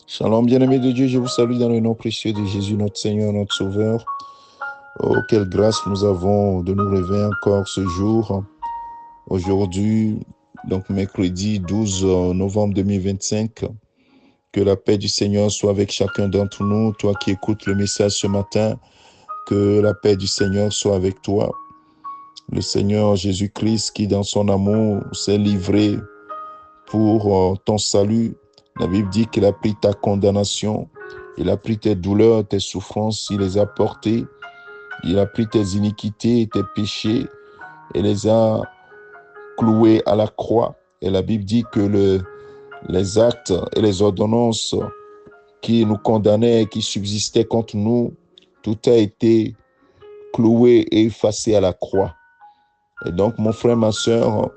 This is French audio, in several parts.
Shalom, bien-aimés de Dieu, je vous salue dans le nom précieux de Jésus, notre Seigneur, notre Sauveur. Oh, quelle grâce nous avons de nous réveiller encore ce jour. Aujourd'hui, donc mercredi 12 novembre 2025. Que la paix du Seigneur soit avec chacun d'entre nous. Toi qui écoutes le message ce matin, que la paix du Seigneur soit avec toi. Le Seigneur Jésus-Christ qui, dans son amour, s'est livré pour ton salut. La Bible dit qu'il a pris ta condamnation, il a pris tes douleurs, tes souffrances, il les a portées, il a pris tes iniquités, tes péchés, et les a cloués à la croix. Et la Bible dit que les actes et les ordonnances qui nous condamnaient, qui subsistaient contre nous, tout a été cloué et effacé à la croix. Et donc, mon frère, ma soeur,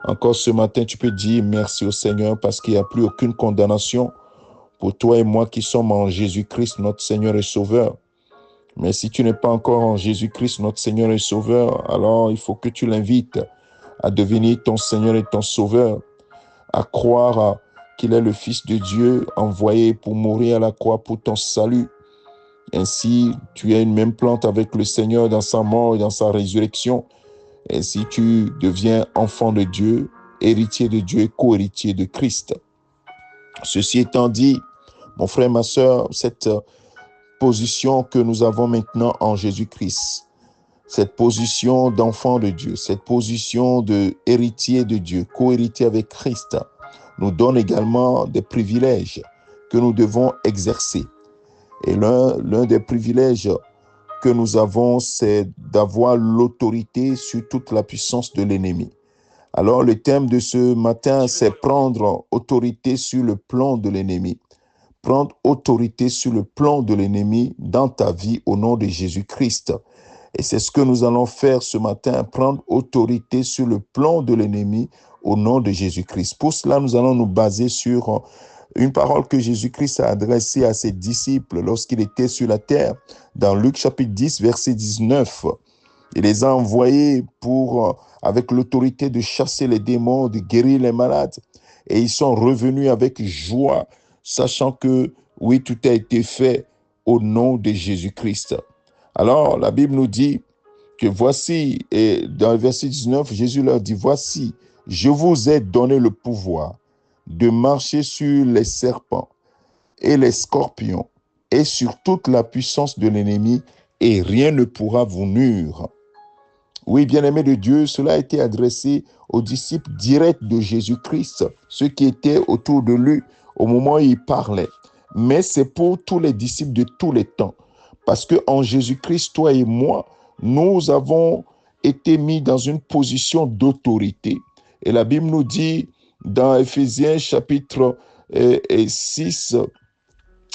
encore ce matin, tu peux dire merci au Seigneur parce qu'il n'y a plus aucune condamnation pour toi et moi qui sommes en Jésus-Christ, notre Seigneur et Sauveur. Mais si tu n'es pas encore en Jésus-Christ, notre Seigneur et Sauveur, alors il faut que tu l'invites à devenir ton Seigneur et ton Sauveur, à croire qu'il est le Fils de Dieu envoyé pour mourir à la croix pour ton salut. Ainsi, tu es une même plante avec le Seigneur dans sa mort et dans sa résurrection. Ainsi, tu deviens enfant de Dieu, héritier de Dieu et co-héritier de Christ. Ceci étant dit, mon frère, ma soeur, cette position que nous avons maintenant en Jésus-Christ, cette position d'enfant de Dieu, cette position de héritier de Dieu, co-héritier avec Christ, nous donne également des privilèges que nous devons exercer. Et l'un des privilèges que nous avons, c'est d'avoir l'autorité sur toute la puissance de l'ennemi. Alors, le thème de ce matin, c'est prendre autorité sur le plan de l'ennemi. Prendre autorité sur le plan de l'ennemi dans ta vie au nom de Jésus-Christ. Et c'est ce que nous allons faire ce matin, prendre autorité sur le plan de l'ennemi au nom de Jésus-Christ. Pour cela, nous allons nous baser sur une parole que Jésus-Christ a adressée à ses disciples lorsqu'il était sur la terre. Dans Luc chapitre 10, verset 19, il les a envoyés avec l'autorité de chasser les démons, de guérir les malades. Et ils sont revenus avec joie, sachant que, oui, tout a été fait au nom de Jésus-Christ. Alors, la Bible nous dit que voici, et dans le verset 19, Jésus leur dit, voici, je vous ai donné le pouvoir de marcher sur les serpents et les scorpions et sur toute la puissance de l'ennemi, et rien ne pourra vous nuire. Oui, bien-aimés de Dieu, cela a été adressé aux disciples directs de Jésus-Christ, ceux qui étaient autour de lui au moment où il parlait. Mais c'est pour tous les disciples de tous les temps. Parce qu'en Jésus-Christ, toi et moi, nous avons été mis dans une position d'autorité. Et la Bible nous dit dans Éphésiens chapitre 6,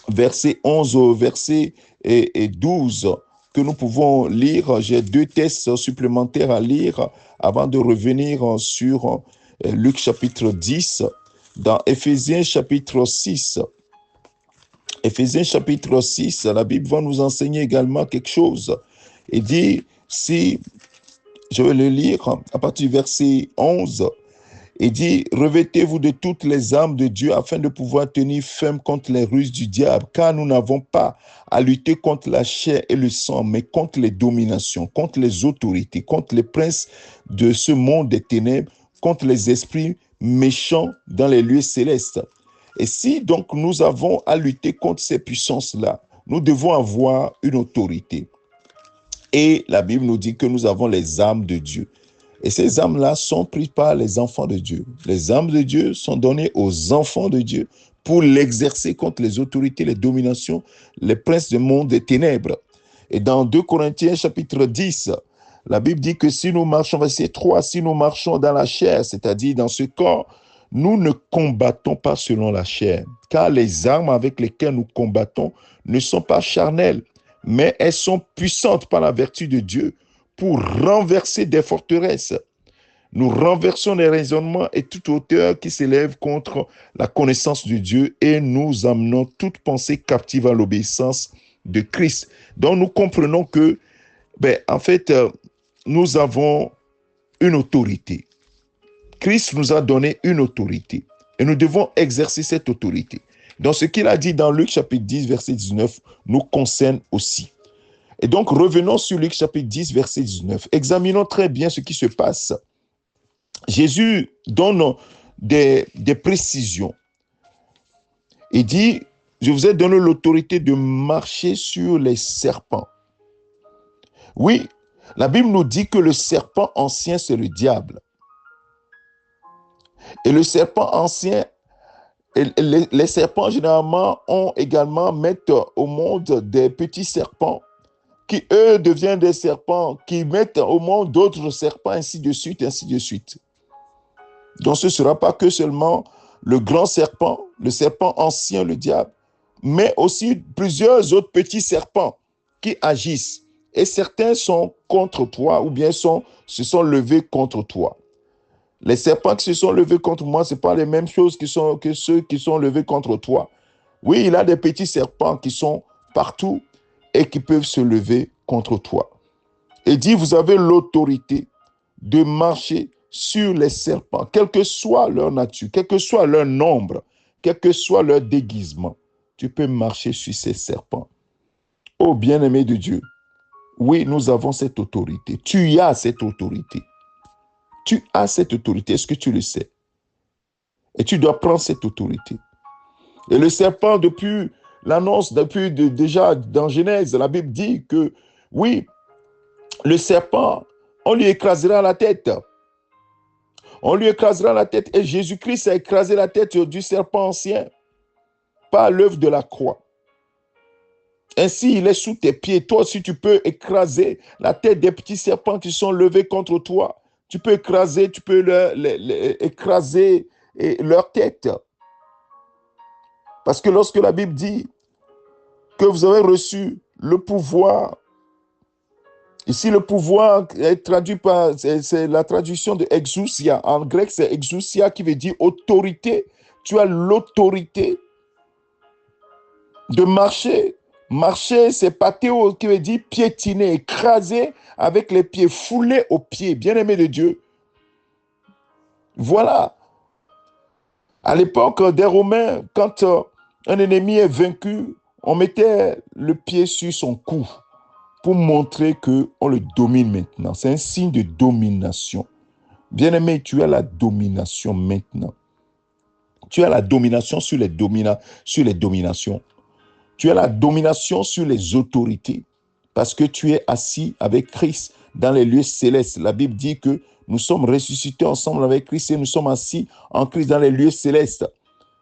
verset 11 au verset 12, que nous pouvons lire. J'ai deux textes supplémentaires à lire avant de revenir sur Luc chapitre 10. Dans Éphésiens chapitre 6, Éphésiens chapitre 6, la Bible va nous enseigner également quelque chose. Et dit, si je vais le lire à partir du verset 11, il dit, revêtez-vous de toutes les armes de Dieu afin de pouvoir tenir ferme contre les ruses du diable, car nous n'avons pas à lutter contre la chair et le sang, mais contre les dominations, contre les autorités, contre les princes de ce monde des ténèbres, contre les esprits méchants dans les lieux célestes. Et si donc nous avons à lutter contre ces puissances-là, nous devons avoir une autorité. Et la Bible nous dit que nous avons les armes de Dieu. Et ces armes-là sont prises par les enfants de Dieu. Les armes de Dieu sont données aux enfants de Dieu pour l'exercer contre les autorités, les dominations, les princes du monde des ténèbres. Et dans 2 Corinthiens chapitre 10, la Bible dit que si nous marchons, verset 3, si nous marchons dans la chair, c'est-à-dire dans ce corps, nous ne combattons pas selon la chair, car les armes avec lesquelles nous combattons ne sont pas charnelles, mais elles sont puissantes par la vertu de Dieu pour renverser des forteresses. Nous renversons les raisonnements et toute hauteur qui s'élève contre la connaissance de Dieu et nous amenons toute pensée captive à l'obéissance de Christ. Donc nous comprenons que, en fait, nous avons une autorité. Christ nous a donné une autorité et nous devons exercer cette autorité. Donc, ce qu'il a dit dans Luc chapitre 10, verset 19, nous concerne aussi. Et donc, revenons sur Luc chapitre 10, verset 19. Examinons très bien ce qui se passe. Jésus donne des précisions. Il dit, je vous ai donné l'autorité de marcher sur les serpents. Oui, la Bible nous dit que le serpent ancien, c'est le diable. Et le serpent ancien, les serpents généralement mettent au monde des petits serpents qui, eux, deviennent des serpents, qui mettent au monde d'autres serpents, ainsi de suite, ainsi de suite. Donc ce ne sera pas que seulement le grand serpent, le serpent ancien, le diable, mais aussi plusieurs autres petits serpents qui agissent. Et certains sont contre toi ou bien se sont levés contre toi. Les serpents qui se sont levés contre moi, ce n'est pas les mêmes choses que ceux qui sont levés contre toi. Oui, il y a des petits serpents qui sont partout et qui peuvent se lever contre toi. Et dit, vous avez l'autorité de marcher sur les serpents, quelle que soit leur nature, quel que soit leur nombre, quel que soit leur déguisement. Tu peux marcher sur ces serpents. Ô bien-aimé de Dieu, oui, nous avons cette autorité. Tu as cette autorité. Tu as cette autorité. Est-ce que tu le sais? Et tu dois prendre cette autorité. Et le serpent, depuis l'annonce, déjà dans Genèse, la Bible dit que, oui, le serpent, on lui écrasera la tête. On lui écrasera la tête. Et Jésus-Christ a écrasé la tête du serpent ancien par l'œuvre de la croix. Ainsi, il est sous tes pieds. Toi aussi, tu peux écraser la tête des petits serpents qui sont levés contre toi. Tu peux écraser leur tête. Parce que lorsque la Bible dit que vous avez reçu le pouvoir, ici le pouvoir est traduit par, c'est la traduction de exousia. En grec, c'est exousia qui veut dire autorité. Tu as l'autorité de marcher. Marcher, c'est pathéo qui veut dire piétiner, écraser avec les pieds, fouler aux pieds. Bien-aimé de Dieu. Voilà. À l'époque des Romains, quand un ennemi est vaincu, on mettait le pied sur son cou pour montrer qu'on le domine maintenant. C'est un signe de domination. Bien-aimé, tu as la domination maintenant. Tu as la domination sur les dominations. Tu as la domination sur les autorités parce que tu es assis avec Christ dans les lieux célestes. La Bible dit que nous sommes ressuscités ensemble avec Christ et nous sommes assis en Christ dans les lieux célestes.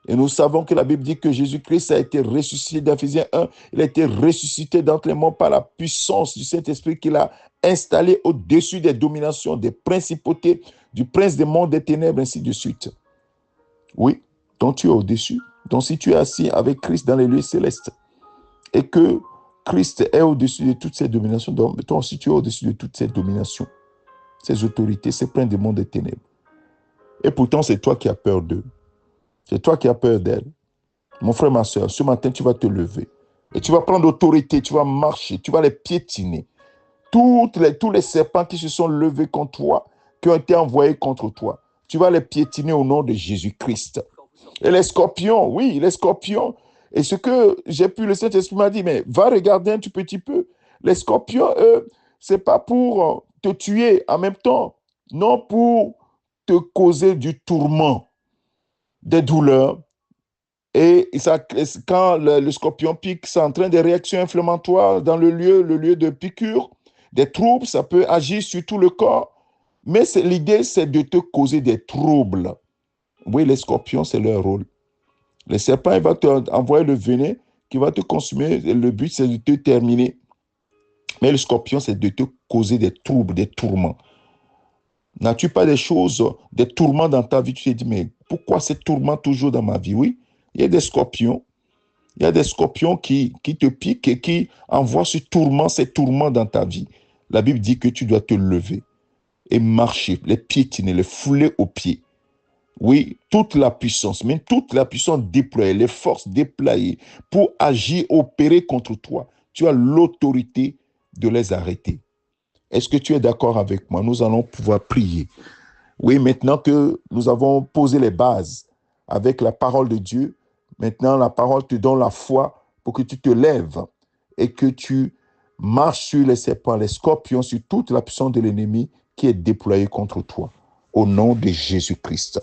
Et nous savons que la Bible dit que Jésus-Christ a été ressuscité dans Ephésiens 1. Il a été ressuscité d'entre les morts par la puissance du Saint-Esprit qu'il a installé au-dessus des dominations, des principautés, du prince des mondes des ténèbres, ainsi de suite. Oui, donc tu es au-dessus. Donc si tu es assis avec Christ dans les lieux célestes, et que Christ est au-dessus de toutes ces dominations, donc toi aussi tu es au-dessus de toutes ces dominations, ces autorités, ces princes des mondes des ténèbres. Et pourtant, c'est toi qui as peur d'eux. C'est toi qui as peur d'elles. Mon frère, ma soeur, ce matin, tu vas te lever. Et tu vas prendre l'autorité, tu vas marcher, tu vas les piétiner. Tous les serpents qui se sont levés contre toi, qui ont été envoyés contre toi, tu vas les piétiner au nom de Jésus-Christ. Et les scorpions, oui, les scorpions. Et ce que le Saint-Esprit m'a dit, mais va regarder un tout petit peu. Les scorpions, eux, c'est pas pour te tuer en même temps, non pour te causer du tourment, des douleurs. Et ça, quand le scorpion pique, ça entraîne des réactions inflammatoires dans le lieu de piqûre, des troubles, ça peut agir sur tout le corps. Mais l'idée, c'est de te causer des troubles. Oui, les scorpions, c'est leur rôle. Le serpent, il va t'envoyer le venin qui va te consumer. Le but, c'est de te terminer. Mais le scorpion, c'est de te causer des troubles, des tourments. N'as-tu pas des choses, des tourments dans ta vie? Tu te dis, mais pourquoi ces tourments toujours dans ma vie? Oui, il y a des scorpions. Il y a des scorpions qui te piquent et qui envoient ces tourments dans ta vie. La Bible dit que tu dois te lever et marcher, les piétiner, les fouler aux pieds. Oui, toute la puissance déployée, les forces déployées pour agir, opérer contre toi. Tu as l'autorité de les arrêter. Est-ce que tu es d'accord avec moi? Nous allons pouvoir prier. Oui, maintenant que nous avons posé les bases avec la parole de Dieu, Maintenant, la parole te donne la foi pour que tu te lèves et que tu marches sur les serpents, les scorpions, sur toute la puissance de l'ennemi qui est déployée contre toi. Au nom de Jésus-Christ.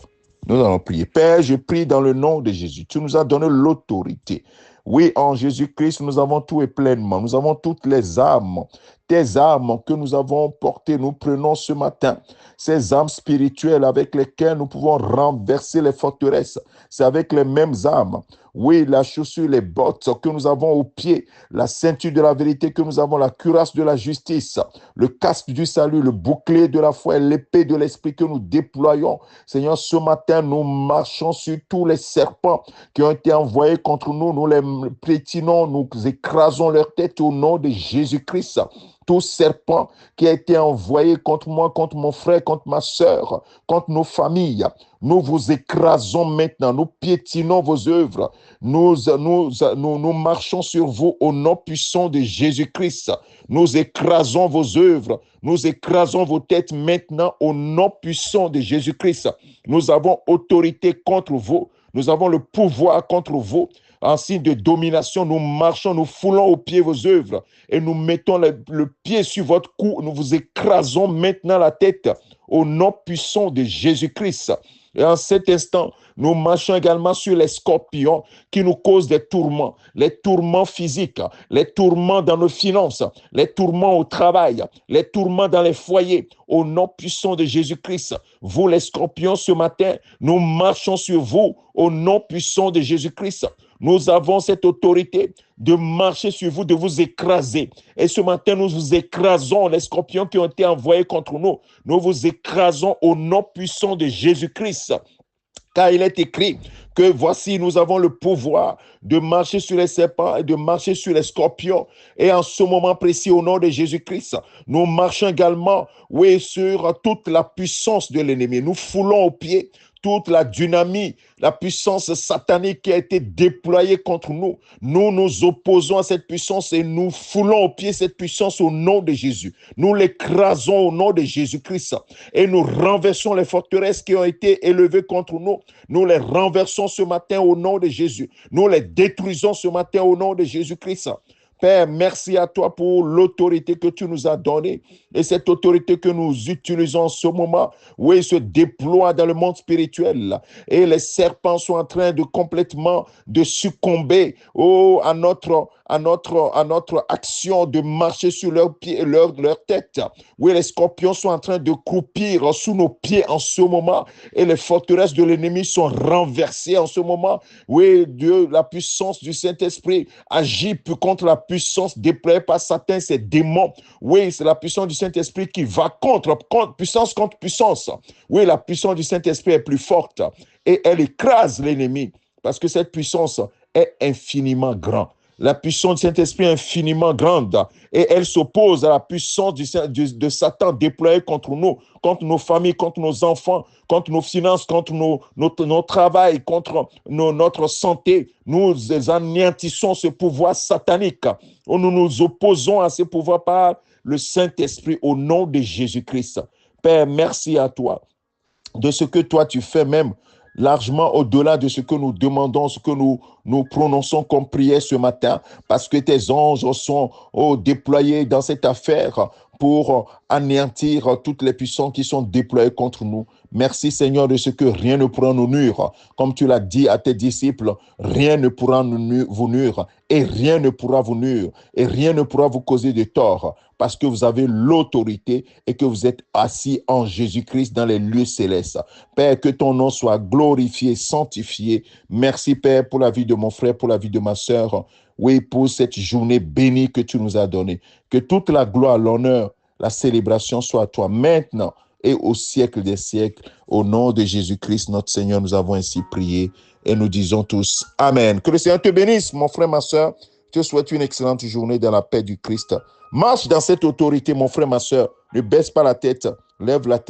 Nous allons prier. Père, je prie dans le nom de Jésus. Tu nous as donné l'autorité. Oui, en Jésus-Christ, nous avons tout et pleinement. Nous avons toutes les armes. Tes armes que nous avons portées, nous prenons ce matin. Ces armes spirituelles avec lesquelles nous pouvons renverser les forteresses. C'est avec les mêmes armes. Oui, la chaussure, les bottes que nous avons aux pieds, la ceinture de la vérité que nous avons, la cuirasse de la justice, le casque du salut, le bouclier de la foi et l'épée de l'esprit que nous déployons. Seigneur, ce matin, nous marchons sur tous les serpents qui ont été envoyés contre nous. Nous les piétinons, nous écrasons leur tête au nom de Jésus-Christ. Tout serpent qui a été envoyé contre moi, contre mon frère, contre ma soeur, contre nos familles, nous vous écrasons maintenant, nous piétinons vos œuvres, nous marchons sur vous au nom puissant de Jésus-Christ. Nous écrasons vos œuvres, nous écrasons vos têtes maintenant au nom puissant de Jésus-Christ. Nous avons autorité contre vous, nous avons le pouvoir contre vous. En signe de domination, nous marchons, nous foulons aux pieds vos œuvres et nous mettons le pied sur votre cou. Nous vous écrasons maintenant la tête au nom puissant de Jésus-Christ. Et en cet instant, nous marchons également sur les scorpions qui nous causent des tourments, les tourments physiques, les tourments dans nos finances, les tourments au travail, les tourments dans les foyers, au nom puissant de Jésus-Christ. Vous les scorpions, ce matin, nous marchons sur vous au nom puissant de Jésus-Christ. Nous avons cette autorité de marcher sur vous, de vous écraser. Et ce matin, nous vous écrasons les scorpions qui ont été envoyés contre nous. Nous vous écrasons au nom puissant de Jésus-Christ. Car il est écrit que voici, nous avons le pouvoir de marcher sur les serpents et de marcher sur les scorpions. Et en ce moment précis, au nom de Jésus-Christ, nous marchons également, oui, sur toute la puissance de l'ennemi. Nous foulons aux pieds toute la dynamite, la puissance satanique qui a été déployée contre nous. Nous nous opposons à cette puissance et nous foulons au pied cette puissance au nom de Jésus. Nous l'écrasons au nom de Jésus-Christ et nous renversons les forteresses qui ont été élevées contre nous. Nous les renversons ce matin au nom de Jésus. Nous les détruisons ce matin au nom de Jésus-Christ. Père, merci à toi pour l'autorité que tu nous as donnée et cette autorité que nous utilisons en ce moment, oui, se déploie dans le monde spirituel et les serpents sont en train de complètement de succomber à notre action de marcher sur leurs pieds et leur tête. Oui, les scorpions sont en train de croupir sous nos pieds en ce moment et les forteresses de l'ennemi sont renversées en ce moment. Oui, Dieu, la puissance du Saint-Esprit agit contre la puissance déployée par Satan, ces démons. Oui, c'est la puissance du Saint-Esprit qui va contre puissance. Oui, la puissance du Saint-Esprit est plus forte et elle écrase l'ennemi parce que cette puissance est infiniment grande. La puissance du Saint-Esprit est infiniment grande et elle s'oppose à la puissance de Satan déployée contre nous, contre nos familles, contre nos enfants, contre nos finances, contre notre travail, contre notre santé. Nous anéantissons ce pouvoir satanique. Nous nous opposons à ce pouvoir par le Saint-Esprit au nom de Jésus-Christ. Père, merci à toi de ce que toi tu fais même largement au-delà de ce que nous demandons, ce que nous prononçons comme prière ce matin, parce que tes anges sont déployés dans cette affaire pour anéantir toutes les puissances qui sont déployées contre nous. Merci Seigneur de ce que rien ne pourra nous nuire. Comme tu l'as dit à tes disciples, rien ne pourra vous nuire et rien ne pourra vous nuire et rien ne pourra vous causer de tort parce que vous avez l'autorité et que vous êtes assis en Jésus-Christ dans les lieux célestes. Père, que ton nom soit glorifié, sanctifié. Merci Père pour la vie de mon frère, pour la vie de ma sœur. Oui, pour cette journée bénie que tu nous as donnée. Que toute la gloire, l'honneur, la célébration soit à toi maintenant et au siècle des siècles. Au nom de Jésus-Christ, notre Seigneur, nous avons ainsi prié et nous disons tous Amen. Que le Seigneur te bénisse, mon frère, ma sœur. Je te souhaite une excellente journée dans la paix du Christ. Marche dans cette autorité, mon frère, ma sœur. Ne baisse pas la tête, lève la tête.